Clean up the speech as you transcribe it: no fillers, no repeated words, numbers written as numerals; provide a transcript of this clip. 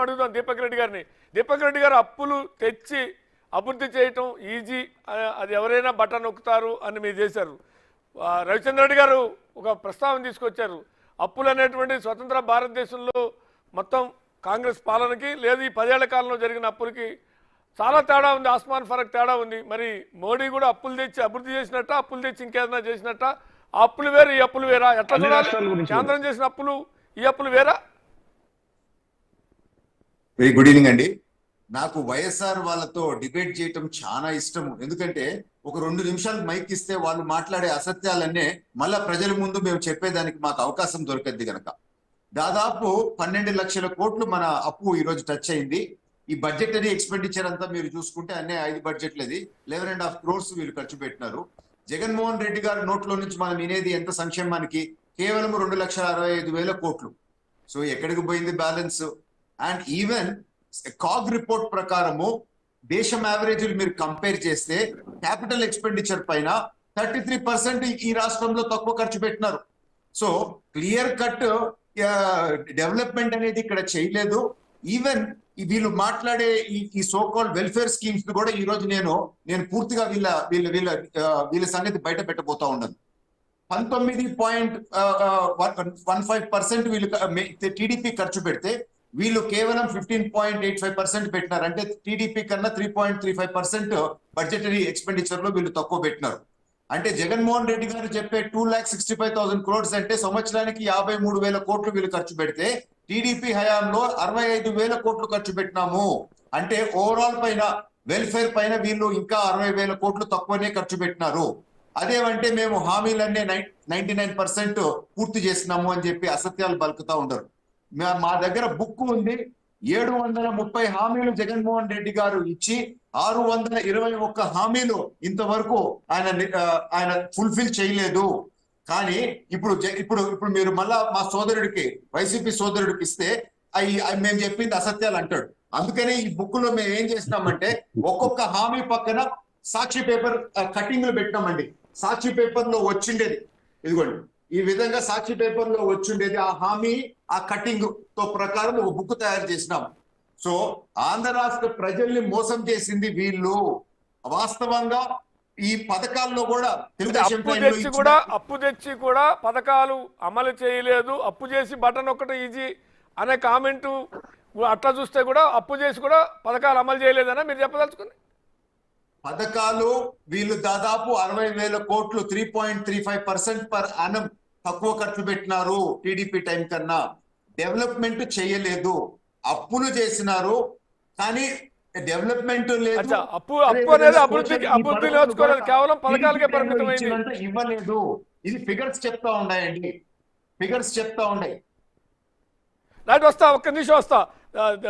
అడుగుదాం దీపక్ రెడ్డి గారిని. దీపక్ రెడ్డి గారు అప్పులు తెచ్చి అభివృద్ధి చేయటం ఈజీ, అది ఎవరైనా బటన్ నొక్కుతారు అని మీరు చేశారు. రవిచంద్ర రెడ్డి గారు ఒక ప్రస్తావన తీసుకొచ్చారు. అప్పులు అనేటువంటి స్వతంత్ర భారతదేశంలో మొత్తం కాంగ్రెస్ పాలనకి లేదు ఈ 10 ఏళ్ల కాలంలో జరిగిన అప్పులకి చాలా తేడా ఉంది, ఆస్మాన్ ఫరక్ తేడా ఉంది. మరి మోడీ కూడా అప్పులు తెచ్చి అభివృద్ధి చేసినట్ట, అప్పులు తెచ్చి ఇంకేదైనా చేసినట్ట? ఆ అప్పులు వేరు, ఈ అప్పులు వేరా? ఎట్లా చూడాలి? కేంద్రం చేసిన అప్పులు, ఈ అప్పులు వేరా? వెరీ గుడ్ ఈవినింగ్ అండి. నాకు వైఎస్ఆర్ వాళ్ళతో డిబేట్ చేయటం చాలా ఇష్టము. ఎందుకంటే ఒక 2 నిమిషాలు మైక్ ఇస్తే వాళ్ళు మాట్లాడే అసత్యాలన్నీ మళ్ళా ప్రజల ముందు మేము చెప్పేదానికి మాకు అవకాశం దొరకద్ది గనక. దాదాపు 12 లక్షల కోట్లు మన అప్పు ఈ రోజు టచ్ అయింది. ఈ బడ్జెటరీ ఎక్స్పెండిచర్ అంతా మీరు చూసుకుంటే అన్నీ 5 బడ్జెట్లది 11.5 crores వీళ్ళు ఖర్చు పెట్టినారు. జగన్మోహన్ రెడ్డి గారి నోట్లో నుంచి మనం వినేది ఎంత సంక్షేమానికి? కేవలం 2,65,000 కోట్లు. సో ఎక్కడికి పోయింది balance? And even CAG report ప్రకారము దేశం యావరేజ్ మీరు కంపేర్ చేస్తే క్యాపిటల్ ఎక్స్పెండిచర్ పైన 33% ఈ రాష్ట్రంలో తక్కువ ఖర్చు పెట్టినారు. సో క్లియర్ కట్ డెవలప్మెంట్ అనేది ఇక్కడ చేయలేదు. ఈవెన్ వీళ్ళు మాట్లాడే ఈ సో కాల్డ్ వెల్ఫేర్ స్కీమ్స్ కూడా ఈ రోజు నేను పూర్తిగా వీళ్ళ సంగతి బయట పెట్టబోతా ఉన్నాను. 19.15% వీళ్ళు టీడీపీ ఖర్చు పెడితే వీళ్ళు కేవలం 15.85% పెట్టినారు. అంటే టీడీపీ కన్నా 3.35% బడ్జెటరీ ఎక్స్పెండిచర్ లో వీళ్ళు తక్కువ పెట్టినారు. అంటే జగన్మోహన్ రెడ్డి గారు చెప్పే 2,65,000 crores అంటే సంవత్సరానికి 53,000 కోట్లు వీళ్ళు ఖర్చు పెడితే టీడీపీ హయాంలో 65,000 కోట్లు ఖర్చు పెట్టినాము. అంటే ఓవరాల్ పైన వెల్ఫేర్ పైన వీళ్ళు ఇంకా 60,000 కోట్లు తక్కువనే ఖర్చు పెట్టినారు. అదేమంటే మేము హామీలన్నీ 99% పూర్తి చేసినాము అని చెప్పి అసత్యాలు పలుకుతా ఉండరు. మా దగ్గర బుక్ ఉంది. 730 హామీలు జగన్మోహన్ రెడ్డి గారు ఇచ్చి 621 హామీలు ఇంతవరకు ఆయన ఫుల్ఫిల్ చేయలేదు. కానీ ఇప్పుడు మీరు మళ్ళా మా సోదరుడికి, వైసీపీ సోదరుడికి ఇస్తే మేము చెప్పింది అసత్యాలు అంటాడు. అందుకని ఈ బుక్ లో మేము ఏం చేసినామంటే ఒక్కొక్క హామీ పక్కన సాక్షి పేపర్ కటింగ్లు పెట్టినామండి. సాక్షి పేపర్ లో వచ్చిండేది ఇదిగోండి, ఈ విధంగా సాక్షి పేపర్ లో వచ్చిండేది ఆ హామీ, ఆ కటింగ్ తో ప్రకారం ఒక బుక్ తయారు చేసినాం. సో ఆంధ్ర రాష్ట్ర ప్రజల్ని మోసం చేసింది వీళ్ళు. వాస్తవంగా ఈ పథకాల్లో కూడా అప్పు తెచ్చి కూడా పథకాలు అమలు చేయలేదు, అప్పు చేసి బటన్ ఒక్కటి ఈజీ అనే కామెంటు అట్లా చూస్తే కూడా అప్పు చేసి కూడా పథకాలు అమలు చేయలేదనా మీరు చెప్పదలుచుకుంది? పథకాలు వీళ్ళు దాదాపు 60,000 కోట్లు 3.35% పర్ యానం తక్కువ ఖర్చు పెట్టినారు టీడీపీ టైం కన్నా. డెవలప్మెంట్ చేయలేదు, అప్పులు చేసినారు కానీ డెవలప్మెంట్ లేదు. అప్పు అనేది అభివృద్ధి నేర్చుకోలేదు, కేవలం పథకాలకే పరిమితమైంది, ఇవ్వలేదు. ఇది ఫిగర్స్ చెప్తా ఉన్నాయండి, ఫిగర్స్ చెప్తా ఉన్నాయి. వస్తా, ఒక్క నిమిషం వస్తా.